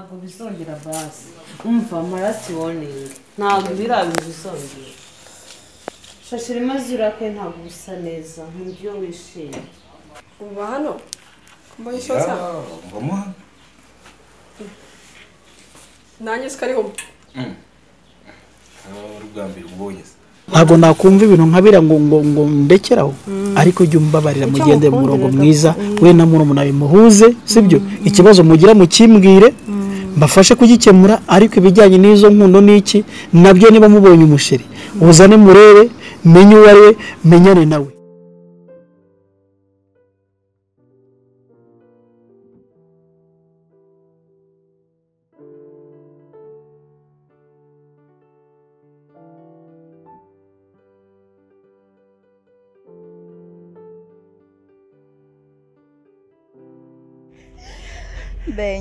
ntabwo bizongera basi umva marasi warning ntabwo birabintu bizongera shashira maze urake ntabwo bisa neza nk'ibyo wishimye uba hano mbonye ishoza ngoma nanjye sikariho rugambira ubonye ntabwo nakumva ibintu nkabira ngo ndekeraho ariko jya umbabarira mugende mu murongo mwiza we na murumuna bimuhuze sibyo ikibazo mugira mukimbwire mbafashe kugikemura ariko ibijyanye n'izo nkundo n'iki nabyo niba mubonye umusheri uzane murebe menye uwo ari we menyane nawe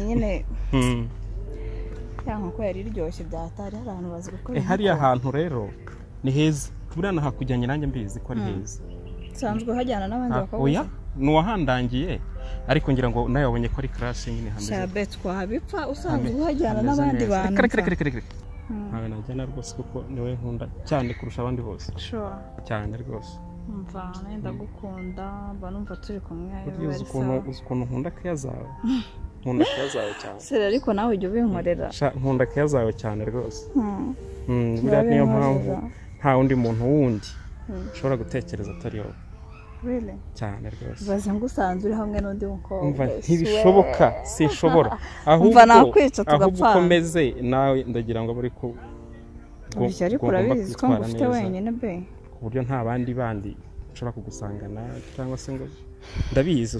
nyine cyangwa ko yari iryoshye byatari hari ahantu bazi gukora hariya hantu rero ni heza buriya nahakujyanye nanjye mbizi ko ari heza sanzwe hajyana n'abandi bakobwa oya nuwahandangiye ariko ngira ngo nayo wabonye ko ari class nyine hameze shabe twabipfa usanzwe uhajyana n'abandi bantu ntawe najyana rwose kuko niwe nkunda cyane kurusha abandi bose cyane rwose mva nenda gukunda mba numva turi kumwe ukuntu nkunda keya zawe nkunda keya zawe cyane sere ariko nawe ujye ubinkorera nkunda keya zawe cyane rwose buriya niyo mpamvu nta wundi muntu wundi ushobora gutekereza atari wowe cyane rwose baze ngo usanze uri hamwe n'undi mukobwa ntibishoboka sinshobora ahubwo ukomeze nawe ndagira ngo bari ku ariko urabizi ko ngufite wenyine be ku buryo nta bandi ushobora kugusangana cyangwa se ngo ndabizi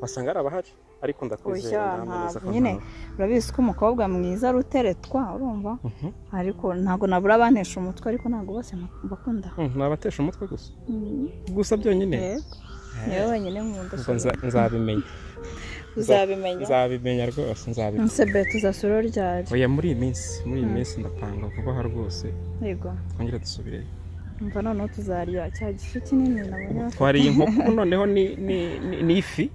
wasanga ari abahari ariko ndakwizera nyine urabizi ko umukobwa mwiza ruteretwa urumva ariko ntago nabura abantesha umutwe ariko ntago bose bakunda nabatesha umutwe gusa byonyine yewe wenyine nkunda nzabimenya nzabimenya rwose nzabimenya nsebe tuzasura ryari oya muri iyi minsi ndapanga vuba ha rwose yego twongere dusubire mva noneho tuzarya cya gifu kinini nabonye twariye inkoko noneho ni ifi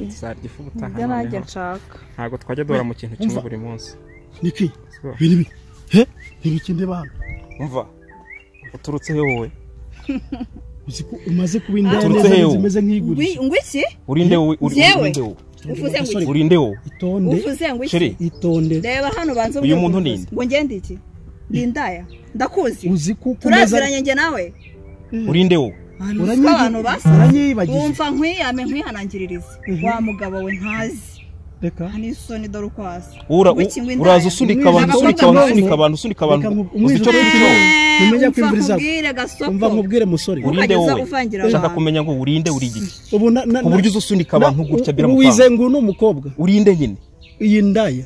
tuzarya ifu ubutaha ibyo nanjye nshaka ntabwo twajya duhora mu kintu kimwe buri munsi niki ntibikinde bana umva uturutse he wowe umaze kuba indaya zimeze nk'igurisha ngo iki urinde wowe urinde wowe itonde reba hano banze uyu muntu ni ngo ngende iki ndindaya ndakuzi uzi kuko turaziranye nge nawe urinde wowe uranyibagije umva nkwiyame nkwihanangiririze wa mugabo we ntazi reka hani soni dore kwasa uraza usunika abantu uzi cyo nimenya kwimviriza umva nkubwire musore urinde wowe ushaka kumenya ngo urinde uri igiki ku buryo usunika abantu gutya bira mu wize ngo n'umukobwa urinde nyine iyi ndaya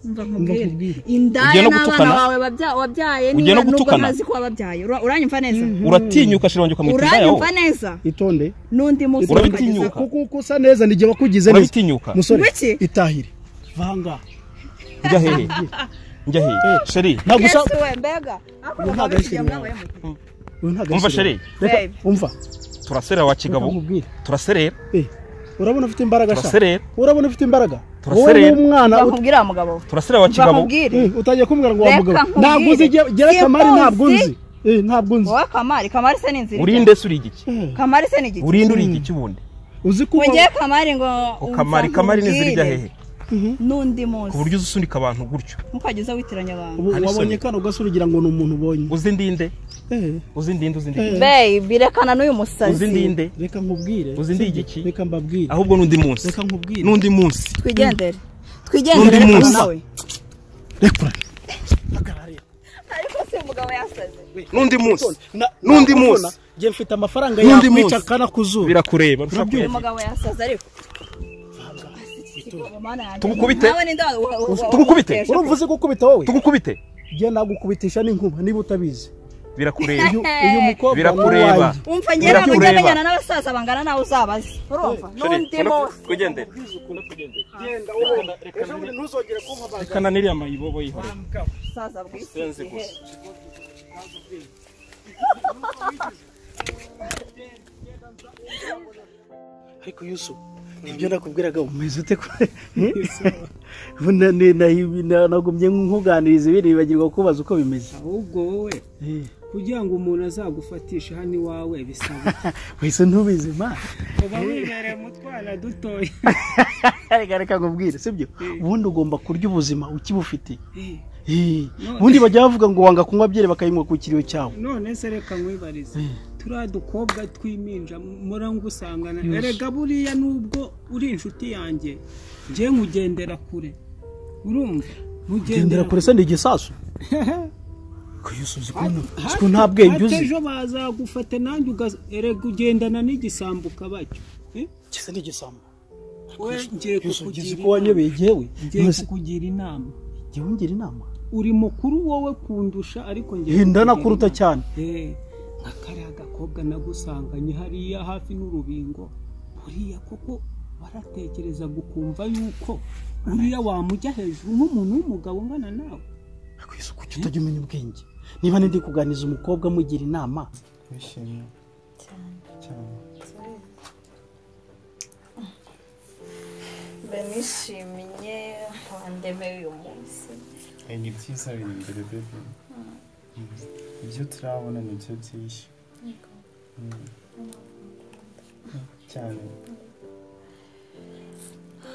umva nkubwire indaya n'abana bawe wabyaye niba nubwo ntazi ko wababyaye uranyumva neza uratinyuka shirongeye ukamwita indaya uranyumva neza itonde nundi musi urabitinyuka kuko usa neza nige bakugize neza musore itahire vanga njya hehe sheri nagusa mbega umva sheri umva turaserera wa kigabo turaserera urabona ufite imbaraga turaserera urabona ufite imbaraga turaserera umwana bakubwira mugabo turaserera wa kigabo utagiye kumbwira ngo wa mugabo ntabwo uzi gera kamari ntabwo nzi ntabwo nzi wa kamari se n'inzira urinde suri igiki kamari se n'igiki urinde uri igiki ubundi uzi ko ngiye kamari ngo kamari n'inzira ijya hehe nundi munsi ku buryo usunika abantu gutyo mukageza witiranya abantu wabonye kano gasurigira ngo n'umuntu ubonye uzi ndinde bey birekana n'uyu musazi uzi ndinde reka nkubwire uzi ndi igiki reka mbabwire ahubwo n'undi munsi reka nkubwire n'undi munsi twigendere nawe rekura ariko se umugabo yasaze n'undi munsi ngiye mfite amafaranga yakwica kana kuzura birakureba umugabo yasaze ariko tugukubite uruvuze gukubita wowe tugukubite ngiye nagukubitisha n'inkuba niba utabizi birakureba uyu mukobwa birakureba umva ngera kugendana n'abasaza bangana nawe uzabazi urumva n'undi munsi kugendera genda reka ntuzongere kumva reka niriya mayibobo yihora saza bwisenze gusa ariko Yusu nibyo nakubwiraga umeze ute nagumye nkuganiriza ibintu bibagirwa kubaza uko bimeze ahubwo wowe kugira ngo umuntu azagufatishe hano iwawe bisaba wese ntubizi ma uba wibereye mu twana dutoya reka nkubwire sibyo ubundi ugomba kurya ubuzima ukibufite ubundi bajya bavuga ngo wanga kunywa byere bakayinywa ku kiriyo cyawe none se reka nkwibarize turiya dukobwa twiminja murangusangana erega buriya nubwo uri inshuti yanjye njye nkugendera kure urumva nkugendera kure se ndi igisasu ko nta bwenge uzi ejo bazagufate nanjye erega ugendana n'igisambuka bacyo kisa n'igisambu we ngiye kukugira inama ngewe ngira inama uri mukuru wowe kundusha ariko ngewe ndanakuruta cyane nk'akariya gakobwa nagusanganye hariya hafi n'urubingo buriya koko baratekereza gukumva yuko uriya wamujya hejuru nk'umuntu w'umugabo ungana nawe kuki utajya umenya ubwenge niba ndi kuganiza umukobwa amugira inama wishimye cyane nishimye wandemeye uyu munsi ni byiza biri imbere bebe ibyo turabona ni byo byinshi cyane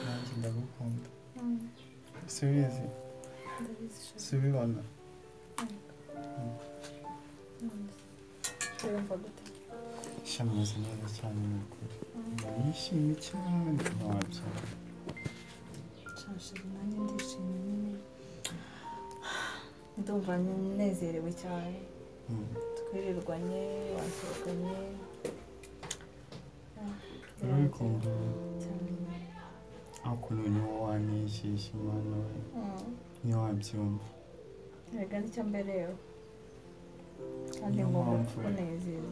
nanjye ndagukunda subizi subibona shamuzi neza cyane ni ukuri ndishimye cyane ntawabyara nanjye ndishimye nyine ndumva nezerewe cyane twirirwanye wasohokanye urabikunda ukuntu niwo wanyishisha umwana we niyo wabyumva erega nicyo mbereyeho kandi ngomba kunezeza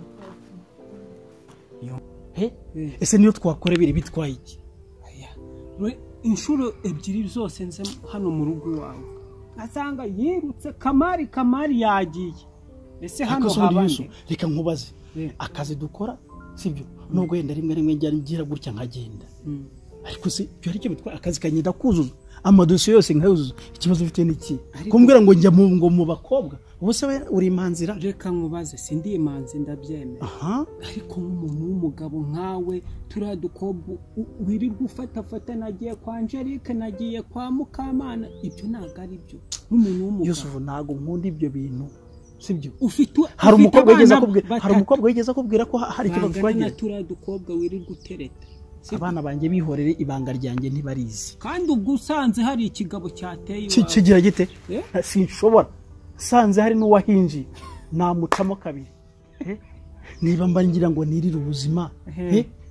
ese niyo twakora biri bitwaye iki inshuro ebyiri zose nze hano mu rugo iwawe asanga yirutse kamari yagiye ese hano habanje reka nkubaze akazi dukora sibyo nubwo yenda rimwe njya ngira gutya nkagenda ariko se byo aricyo bitwaye akazi kanyenda kuzuza amadosiye yose nkayuzuza ikibazo ufite n'iki kumbwira ngo njya mu bakobwa ubuse uri imanzira reka nkubaze sindi imanzi ndabyemera ariko nk'umuntu w'umugabo nkawe turiya dukobwa wirirwa ufata nagiye kwa Angelique nagiye kwa Mukamana ibyo ntabwo ari byo nk'umuntu w'umugabo Yusufu ntabwo nkunda ibyo bintu sibyo ufite hari umukobwa wigeze akubwira ko hari ikibazo twagiye turiya dukobwa wirirwa utereta abana banjye bihorere ibanga ryanjye ntibarizi kandi ubwo usanze hari ikigabo cyateye kigira gite sinshobora sanze hari n'uwahinji namucamo kabiri niba mba ngira ngo nirire ubuzima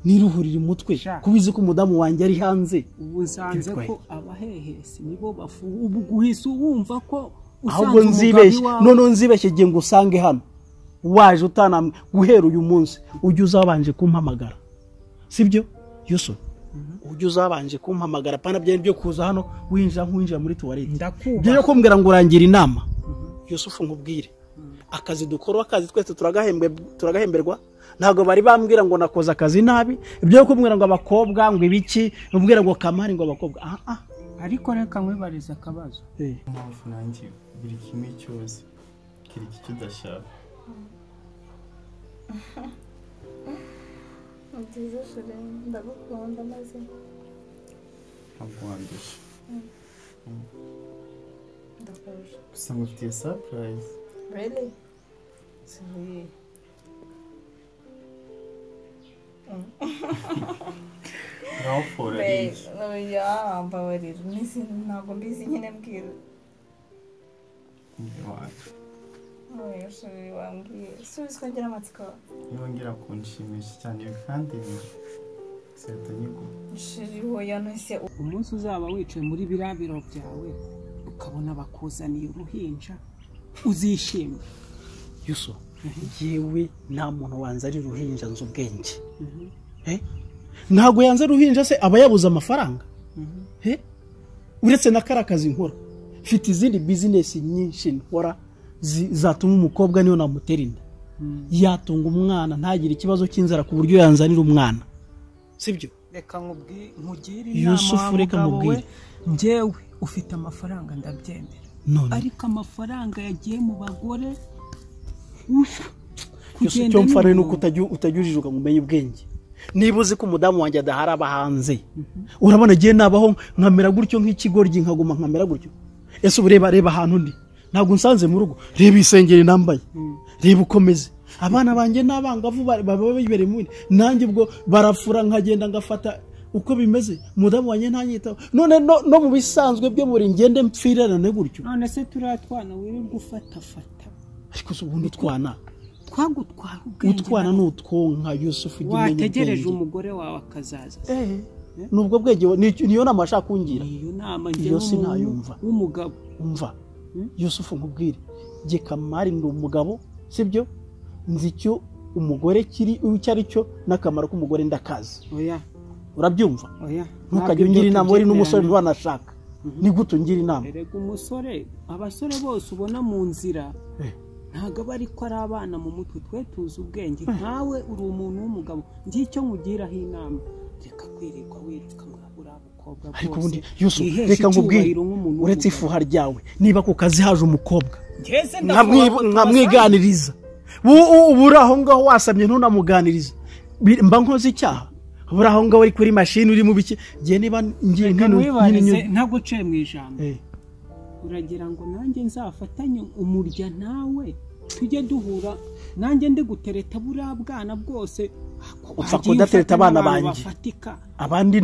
niruhurira umutwe kubizi ko umudamu wanjye ari hanze ubu nsanze ko abahehesi nibo bafu ubu guhisa wumva ko ahubwo nzibeshye none nzibeshye giye ngo usange hano waje utanamwe guhera uyu munsi ujye uzabanje kumpamagara sibyo Yusufu ujye uzabanje kumpamagara pana byo byo kuza hano winjira muri toilette byo kumbwira ngo urangira inama Yusufu nkubwire akazi dukora akazi twese turagahemberwa ntago bari bambwira ngo nakoza akazi nabi ibyo kumbwira ngo abakobwa ngo ibiki umbwira ngo kamari ngo abakobwa ariko reka nkwibariza akabazo mpamvu nanjye buri kimwe cyose kiri kidashaka nziza shure ndagukunda maze ntabwo wandusha ndakurusha gusa ngufitiye surprise really naho fora rije oya mbabarira ntabwo mbizi nyine mbwira oya shure wambwiye subiza ukagira amatsiko yongera kunshimisha cyane kandi umunsi uzaba wicaye muri biriya biro byawe ukabona bakuzaniye uruhinja uzishima Yusufu yewe nta muntu wanzari uruhinja nzi ubwenge ntabwo yanze uruhinja se aba yabuze amafaranga uretse na karakazi nkora mfite izindi bizinesi nyinshi nkora zatuma umukobwa niyo namutera inda yatunga umwana ntagire ikibazo cy'inzara ku buryo yanzanira umwana sibyo reka nkugire inama Yusufu reka nkubwire njyewe ufite amafaranga ndabyemera none ariko amafaranga yagiye mu bagore yose cyo mfana nuko utajujijuka ngo umenye ubwenge niba uzi ko umudamu wanjye adahari abahanze urabona agiye nabaho nkamera gutyo nk'ikigoryi nkaguma nkamera gutyo ese ureba ahantu ndi ntabwo nsanze mu rugo reba isengeri nambaye reba ukomeze abana banjye n'abangavu baba bibereye mu nanjye ubwo barafura nkagenda ngafata uko bimeze umudamu wanjye ntanyitaho none no mu bisanzwe byo muri ngende mpfirana gutyo none se turatwana wirirwa ufata ariko se ubundi utwana twagutwara ubwenge utwana n'utwonka Yusufu wategereje umugore wawe akazaza nubwo bwenge niyo nama ashaka kungira niyo nama njye sinayumva umugabo umva Yusufu nkubwire je Kamari ndi umugabo sibyo nzi icyo umugore kiri icyo aricyo n'akamaro k'umugore ndakazi oya urabyumva oya ntukajye ungira inama wari n'umusore ntiwanashaka ni gute ungira inama erega umusore abasore bose ubona mu nzira ntago bari ko ari abana mu mutwe twe tuzi ubwenge nkawe uri umuntu w'umugabo ngicyo nkugiraho inama reka kwirirwa wiruka mwabura abakobwa bose ariko ubundi Yusufu reka nkubwire uretse ifuha ryawe niba ku kazi haje umukobwa nkamwiganiriza ubura aho ngaho wasamye ntunamuganiriza mba nkoze icyaha ubura aho ngaho uri kuri mashini uri mu biki gihe niba ngiye ntaguciye mu ijambo uragira ngo nanjye nzafatanye umurya nawe tujye duhura nanjye ndi gutereta buriya bwana bwose upfa kudatereta abana banjye abandi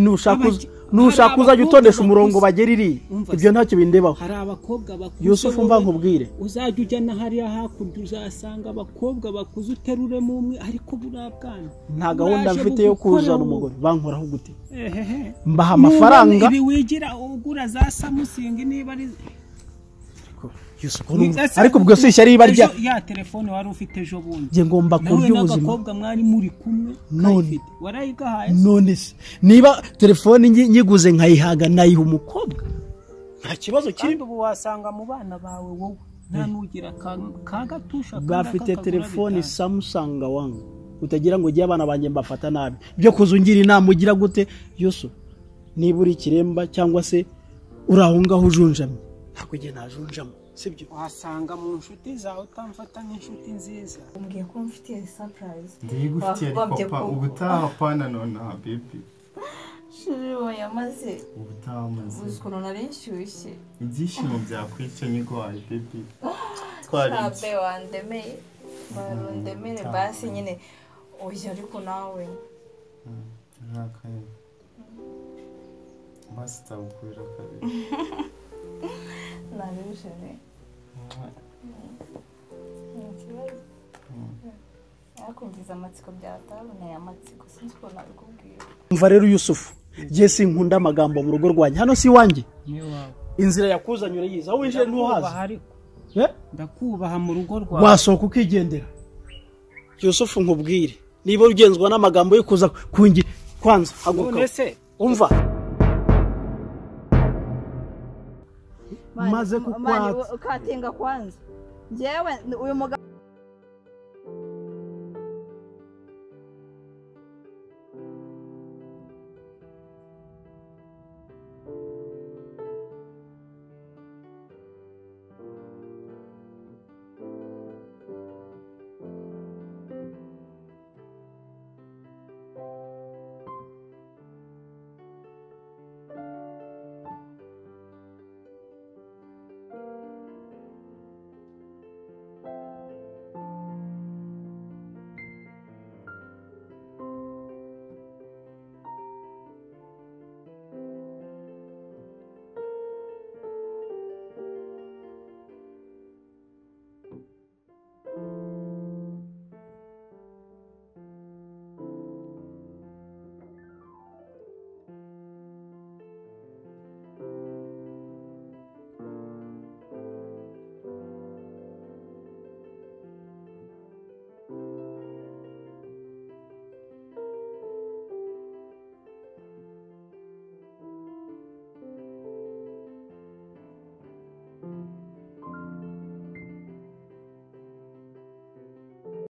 nushaka uzajya utondesha umurongo bagera iri ibyo ntacyo bindebaho hari abakobwa bakuze Yusufu mva nkubwire uzajya ujya na hariya hakurya uzasanga abakobwa bakuze uteruremo umwe ariko buriya bwana nta gahunda mfite yo kuzana umugore bankoraho gute mbaha amafaranga ibi wigira ugura za Samsung niba ari ariko ubwo se ishyari barya ya telefone wari ufite ejo bundi nge ngomba kurya ubuzima n'agakobwa mwari muri kumwe none warayigahaye none se niba telefone nyiguze nkayihaga nayiha umukobwa nta kibazo kiri ubu wasanga mu bana bawe wowe nta nugira kagatusha bafite telefone Samsung wangu utagira ngo giye abana banjye mbafata nabi byo kuzungira inama ugira gute Yusufu niba uri kiremba cyangwa se urahungaho ujunjamye ntabwo giye najunjamo sibyo wasanga mu nshuti zawe utamfata nk'inshuti nziza umbwiye ko mfitiye surprise ndigufitiye papa ubutaha pana none baby shiro yamaze ubutaha maze uzukono nari nshyushye ibyishimo byakwica nyigwaye baby twabe wandemeye barundemere basi nyine oya ariko nawe nakaye basi tabukwira kabiri nabishene akundiza amatsiko byataboneye amatsiko sinzi ko nabikubwira umva rero Yusufu je sinkunda amagambo mu rugo rwanjye hano si wanjye inzira yakuzanye urayiza aho winjire ntuhazi ndakubaha mu rugo rwawe wasohoka ukigendera Yusufu nkubwire niba ugenzwa n'amagambo yo kuza kungi kwanza haguruka umva maze kukwata ukatinga kwanza njyewe uyu mugabo